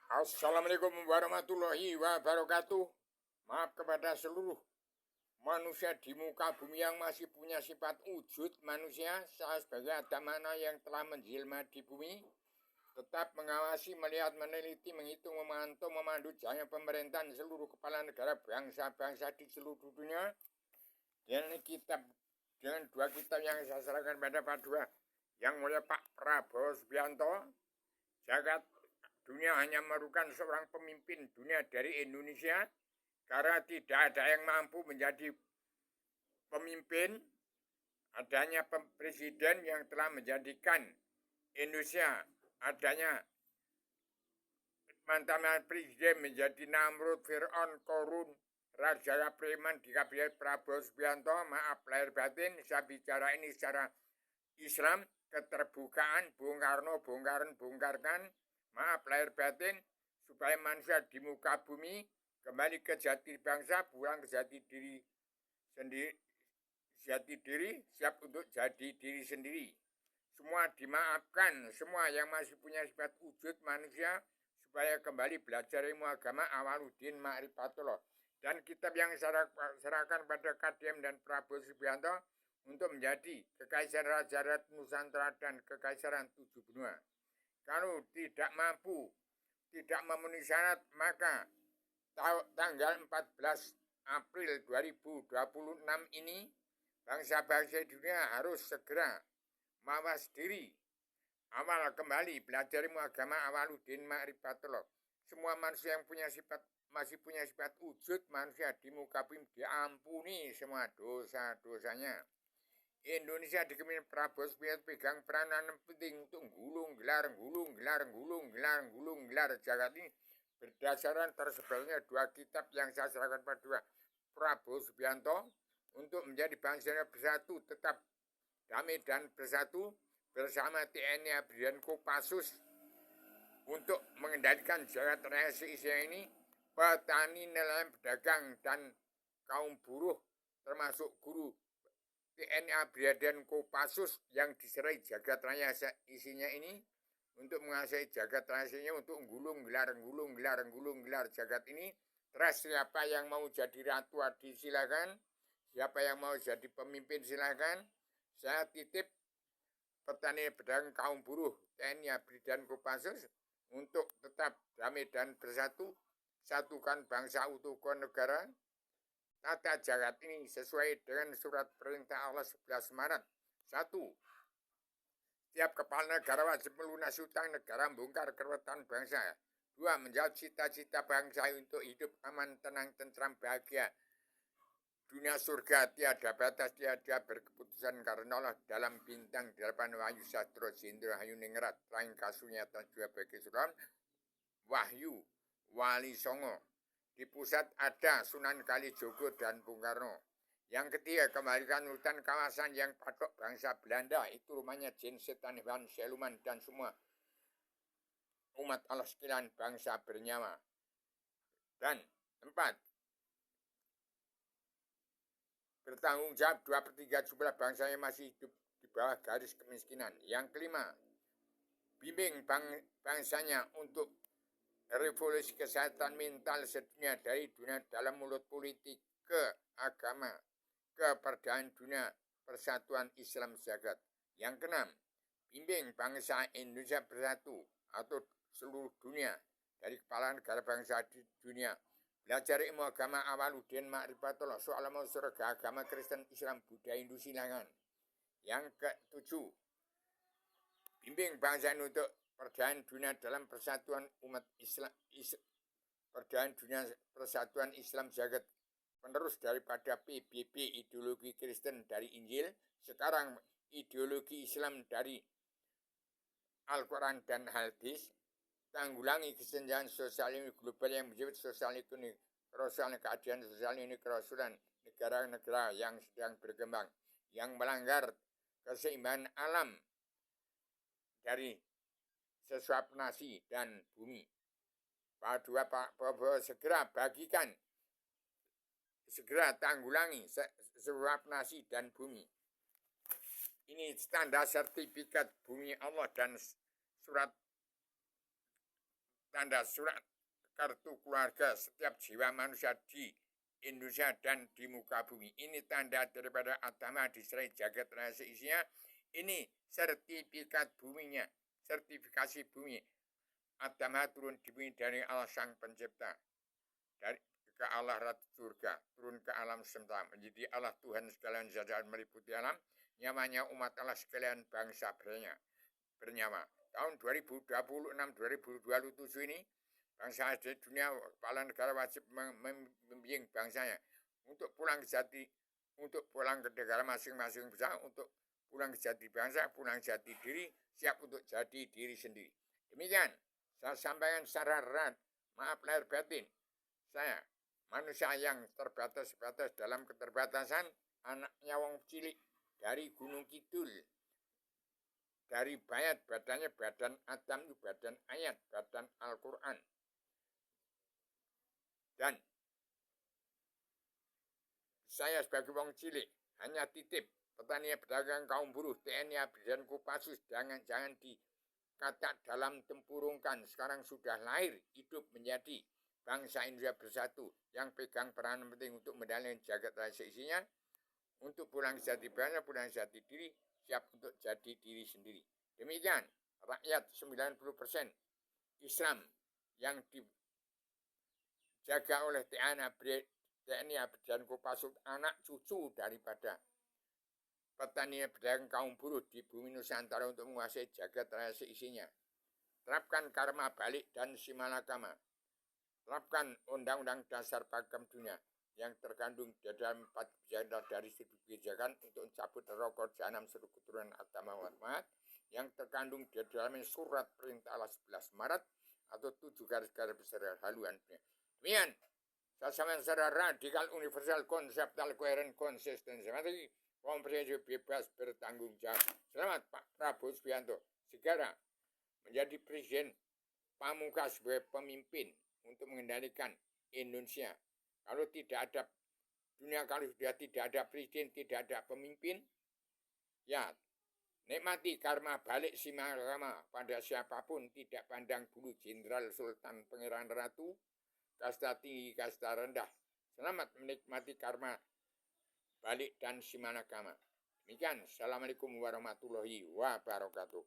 Assalamualaikum warahmatullahi wabarakatuh. Maaf kepada seluruh manusia di muka bumi yang masih punya sifat wujud manusia. Saya sebagai adamana yang telah menjelma di bumi, tetap mengawasi, melihat, meneliti, menghitung, memantau, memandu jalannya pemerintahan seluruh kepala negara bangsa-bangsa di seluruh dunia. Dengan dua kitab yang saya serahkan pada Pak Dua, yang mulia Pak Prabowo Subianto, jagat dunia hanya memerlukan seorang pemimpin dunia dari Indonesia, karena tidak ada yang mampu menjadi pemimpin. Adanya presiden yang telah menjadikan Indonesia, adanya mantan presiden menjadi Namrud, Fir'aun, Korun, Raja Preman di kabinet Prabowo Subianto. Maaf lahir batin, saya bicara ini secara Islam, keterbukaan, Bung Karno, bongkarkan, maaf lahir batin, supaya manusia di muka bumi kembali ke jati bangsa, pulang ke jati diri sendiri, siap untuk jadi diri sendiri. Semua dimaafkan, semua yang masih punya sifat wujud manusia, supaya kembali belajar ilmu agama Awaludin Ma'rifatullah. Dan kitab yang serahkan pada KDM dan Prabowo Subianto untuk menjadi Kekaisaran Raja Rat Nusantara dan Kekaisaran 7 benua. Kalau tidak mampu, tidak memenuhi syarat, maka tanggal 14 April 2026 ini bangsa-bangsa dunia harus segera mawas diri, awal kembali belajar ilmu agama Awaludin Ma'rifatullah. Semua manusia yang masih punya sifat wujud manusia di muka bumi diampuni semua dosa-dosanya. Indonesia di kepemimpinan Prabowo Subianto pegang peranan penting untuk gulung gelar jagat ini berdasarkan tersebarnya dua kitab yang saya serahkan pada dua Prabowo Subianto untuk menjadi bangsa yang bersatu, tetap damai dan bersatu bersama TNI ABRI dan Kopassus untuk mengendalikan jagat raya se-Asia ini, petani, nelayan, pedagang, dan kaum buruh termasuk guru TNI ABRI dan Kopassus yang diserai jagat raya isinya ini untuk menguasai jagat raya isinya, untuk gulung gelar jagat ini. Terus siapa yang mau jadi ratu adi silakan, siapa yang mau jadi pemimpin silakan. Saya titip petani, pedagang, kaum buruh, TNI ABRI dan Kopassus untuk tetap damai dan bersatu, satukan bangsa, utuhkan negara. Tata jagat ini sesuai dengan surat perintah Allah 11 Maret. 1. Tiap kepala negara wajib melunasi utang negara, membongkar keruwetan bangsa. 2. Menjawab cita-cita bangsa untuk hidup aman, tenang, tentram, bahagia. Dunia surga tiada batas, tiada berkeputusan karena Allah dalam bintang 8 Wahyu Sastro Jendro Hayu Ningrat lain kasunya juga bagi surat Wahyu Wali Songo. Di pusat ada Sunan Kalijogo dan Bung Karno. Yang ketiga, kembalikan hutan kawasan yang patok bangsa Belanda, itu rumahnya jin, setan, hewan, siluman, dan semua umat Allah sekalian bangsa bernyawa. Dan 4, bertanggung jawab 2/3 jumlah bangsa yang masih hidup di bawah garis kemiskinan. Yang kelima, bimbing bangsanya untuk revolusi kesehatan mental sedunia, dari dunia dalam mulut politik ke agama, keperdaan dunia, persatuan Islam jagat. Yang keenam, bimbing bangsa Indonesia bersatu atau seluruh dunia, dari kepala negara bangsa di dunia, belajar ilmu agama Awaludin Ma'rifatullah, soal mau surga, agama Kristen, Islam, Buddha, Hindu silangan. Yang ketujuh, bimbing bangsa untuk perdamaian dunia dalam persatuan umat Islam, perdamaian dunia, persatuan Islam jagat, penerus daripada PBB, ideologi Kristen dari Injil, sekarang ideologi Islam dari Al-Quran dan Hadis. Tanggulangi kesenjangan sosial ini global yang menjadi sosial ekonomi, kerasulan, keadilan sosial ini kerasulan negara-negara yang sedang berkembang, yang melanggar keseimbangan alam dari sesuap nasi dan bumi. Pak Prabowo segera bagikan, segera tanggulangi sesuap nasi dan bumi. Ini tanda sertifikat bumi Allah dan surat tanda surat kartu keluarga setiap jiwa manusia di Indonesia dan di muka bumi. Ini tanda daripada agama diserai jagat raya seisinya. Ini sertifikat buminya, sertifikasi bumi. Agama turun di bumi dari Allah Sang Pencipta, dari ke Allah Ratu Surga, turun ke alam semesta, menjadi Allah Tuhan sekalian jajaran meliputi alam, nyamanya umat Allah sekalian bangsa bernyawa. Tahun 2026-2027 ini, bangsa di dunia, kepala negara wajib membimbing bangsanya untuk pulang ke jati, untuk pulang ke negara masing-masing bangsa, untuk pulang ke jati bangsa, pulang ke jati diri, siap untuk jadi diri sendiri. Demikian, saya sampaikan secara rat, maaf lahir batin, saya manusia yang terbatas-batas dalam keterbatasan, anaknya wong cilik dari Gunung Kidul, dari bayat, badannya badan Adam, badan ayat, badan Al-Quran. Dan saya sebagai wong cilik hanya titip petani, pedagang, kaum buruh, TNI, dan Kopassus, jangan dikata dalam tempurungkan. Sekarang sudah lahir hidup menjadi bangsa Indonesia bersatu yang pegang peran penting untuk mendalami jagat raya seisinya, untuk pulang jati bangsa, pulang jati diri, siap untuk jadi diri sendiri. Demikian rakyat 90% Islam yang dijaga oleh TNI dan Kopassus, anak cucu daripada petani, pedagang, kaum buruh di bumi Nusantara untuk menguasai jagat raya seisinya. Terapkan karma balik dan simalakama. Terapkan Undang-Undang Dasar Pakem Dunia yang terkandung di dalam 4 kebijakan dari studi kebijakan untuk mencabut rokok jahanam seluruh keturunan Adam Muhammad yang terkandung di dalam surat perintah Allah 11 Maret atau 7 garis-garis besar haluan. Demikian, saya sampaikan secara radikal, universal, konseptual, koheren, konsisten, sistematik, komprehensif, bebas, bertanggung jawab. Selamat Pak Prabowo Subianto segera menjadi presiden pamungkas sebagai pemimpin untuk mengendalikan Indonesia. Kalau tidak ada dunia, kalau sudah tidak ada presiden, tidak ada pemimpin, ya nikmati karma balik simalakama pada siapapun, tidak pandang bulu, jenderal, sultan, pangeran, ratu, kasta tinggi, kasta rendah. Selamat menikmati karma balik dan simalakama. Demikian, Assalamualaikum warahmatullahi wabarakatuh.